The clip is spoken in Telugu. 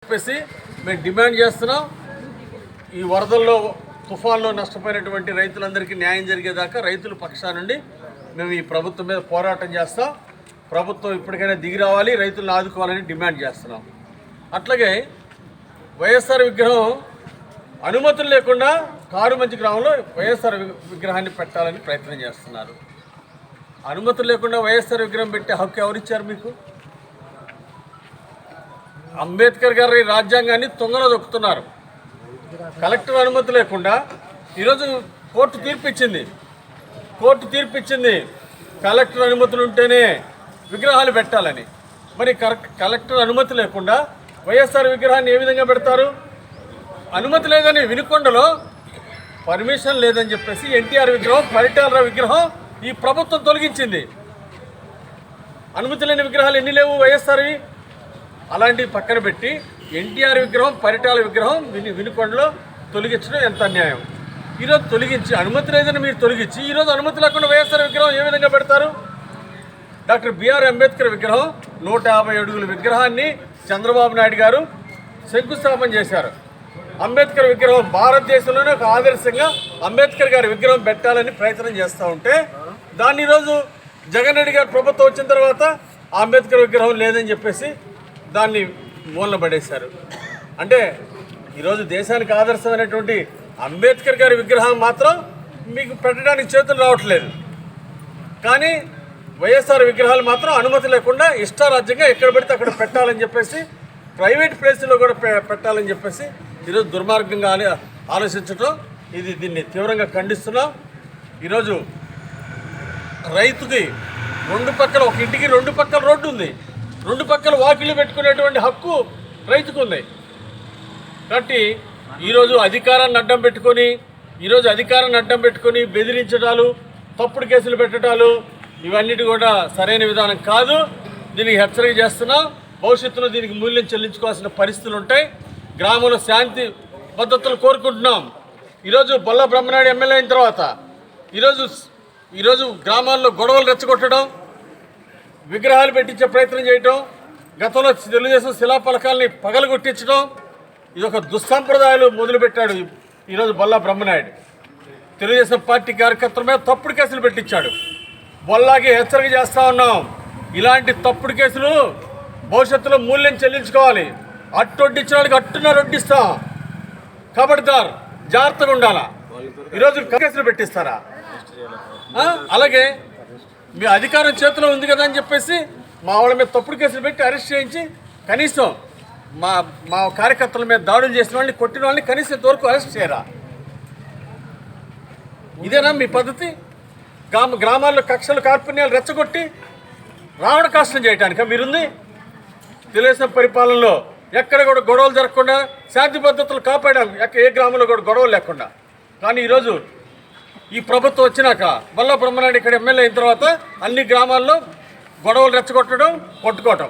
చెప్పేసి మేము డిమాండ్ చేస్తున్నాం. ఈ వరదల్లో తుఫాన్లో నష్టపోయినటువంటి రైతులందరికీ న్యాయం జరిగేదాకా రైతుల పక్షాన నుండి మేము ఈ ప్రభుత్వం మీద పోరాటం చేస్తాం. ప్రభుత్వం ఇప్పటికైనా దిగి రావాలి, రైతులను ఆదుకోవాలని డిమాండ్ చేస్తున్నాం. అట్లాగే వైఎస్ఆర్ విగ్రహం అనుమతులు లేకుండా కారుమంచి గ్రామంలో వైఎస్ఆర్ విగ్రహాన్ని పెట్టాలని ప్రయత్నం చేస్తున్నారు. అనుమతులు లేకుండా వైఎస్ఆర్ విగ్రహం పెట్టే హక్కు ఎవరిచ్చారు మీకు? అంబేద్కర్ గారి రాజ్యాంగాన్ని తొంగలో దొక్కుతున్నారు. కలెక్టర్ అనుమతి లేకుండా ఈరోజు కోర్టు తీర్పిచ్చింది కలెక్టర్ అనుమతులు ఉంటేనే విగ్రహాలు పెట్టాలని. మరి కలెక్టర్ అనుమతి లేకుండా వైఎస్ఆర్ విగ్రహాన్ని ఏ విధంగా పెడతారు? అనుమతి లేదని వినుకొండలో పర్మిషన్ లేదని చెప్పేసి ఎన్టీఆర్ విగ్రహం, పరిటాల విగ్రహం ఈ ప్రభుత్వం తొలగించింది. అనుమతి లేని విగ్రహాలు ఎన్ని లేవు వైఎస్ఆర్వి? అలాంటివి పక్కన పెట్టి ఎన్టీఆర్ విగ్రహం, పరిటాల విగ్రహం వినుకొండలో తొలగించడం ఎంత అన్యాయం. ఈరోజు తొలగించి అనుమతి లేదని మీరు తొలగించి ఈరోజు అనుమతి లేకుండా వైఎస్ఆర్ విగ్రహం ఏ విధంగా పెడతారు? డాక్టర్ బిఆర్ అంబేద్కర్ విగ్రహం 150 అడుగుల విగ్రహాన్ని చంద్రబాబు నాయుడు గారు శంకుస్థాపన చేశారు. అంబేద్కర్ విగ్రహం భారతదేశంలోనే ఒక ఆదర్శంగా అంబేద్కర్ గారి విగ్రహం పెట్టాలని ప్రయత్నం చేస్తూ ఉంటే దాన్ని ఈరోజు జగన్ రెడ్డి గారు ప్రభుత్వం వచ్చిన తర్వాత అంబేద్కర్ విగ్రహం లేదని చెప్పేసి దాన్ని మూలన పడేశారు. అంటే ఈరోజు దేశానికి ఆదర్శమైనటువంటి అంబేద్కర్ గారి విగ్రహం మాత్రం మీకు పెట్టడానికి చేతులు రావట్లేదు. కానీ వైఎస్ఆర్ విగ్రహాలు మాత్రం అనుమతి లేకుండా ఇష్టారాజ్యంగా ఎక్కడ పెడితే అక్కడ పెట్టాలని చెప్పేసి, ప్రైవేట్ ప్లేసుల్లో కూడా పెట్టాలని చెప్పేసి ఈరోజు దుర్మార్గంగా ఆలోచించడం, దీన్ని తీవ్రంగా ఖండిస్తున్నాం. ఈరోజు రైతుకి రెండు పక్కల, ఒక ఇంటికి రెండు పక్కల రోడ్డు ఉంది, రెండు పక్కల వాకిళ్ళు పెట్టుకునేటువంటి హక్కు రైతుకు ఉంది. కాబట్టి ఈరోజు అధికారాన్ని అడ్డం పెట్టుకొని బెదిరించడాలు, తప్పుడు కేసులు పెట్టడాలు ఇవన్నిటి కూడా సరైన విధానం కాదు. దీనికి హెచ్చరిక చేస్తున్నాం. భవిష్యత్తులో దీనికి మూల్యం చెల్లించుకోవాల్సిన పరిస్థితులు ఉంటాయి. గ్రామంలో శాంతి భద్రతలు కోరుకుంటున్నాం. ఈరోజు బొల్ల బ్రహ్మనాయుడు ఎమ్మెల్యే అయిన తర్వాత ఈరోజు గ్రామాల్లో గొడవలు రెచ్చగొట్టడం, విగ్రహాలు పెట్టించే ప్రయత్నం చేయటం, గతంలో తెలుగుదేశం శిలాఫలకాలని పగలగొట్టించడం, ఇది ఒక దుస్సంప్రదాయాలు మొదలుపెట్టాడు ఈరోజు బొల్ల బ్రహ్మనాయుడు. తెలుగుదేశం పార్టీ కార్యకర్తల మీద తప్పుడు కేసులు పెట్టించాడు. బొల్లాకి హెచ్చరిక చేస్తూ ఉన్నాం, ఇలాంటి తప్పుడు కేసులు భవిష్యత్తులో మూల్యం చెల్లించుకోవాలి. అట్టొడ్డిచ్చిన వాళ్ళకి అట్టున రొడ్డిస్తాం. ఖబర్దార్, జాగ్రత్తగా ఉండాలా. ఈరోజు కేసులు పెట్టిస్తారా? అలాగే మీ అధికారం చేతిలో ఉంది కదా అని చెప్పేసి మా వాళ్ళ మీద తప్పుడు కేసులు పెట్టి అరెస్ట్ చేయించి కనీసం మా కార్యకర్తల మీద దాడులు చేసిన వాళ్ళని, కొట్టిన వాళ్ళని కనీసం ఇంతవరకు అరెస్ట్ చేయరా? ఇదేనా మీ పద్ధతి? గ్రామాల్లో కక్షలు, కార్పుణ్యాలు రెచ్చగొట్టి రావణ కాష్టం చేయటానిక మీరుంది? తెలుగుదేశం పరిపాలనలో ఎక్కడ కూడా గొడవలు జరగకుండా శాంతి భద్రతలు కాపాడాం, ఏ గ్రామంలో కూడా గొడవలు లేకుండా. కానీ ఈరోజు ఈ ప్రభుత్వం వచ్చినాక బొల్ల బ్రహ్మనాయుడు ఇక్కడ ఎమ్మెల్యే అయిన తర్వాత అన్ని గ్రామాల్లో గొడవలు రెచ్చగొట్టడం, కొట్టుకోవటం.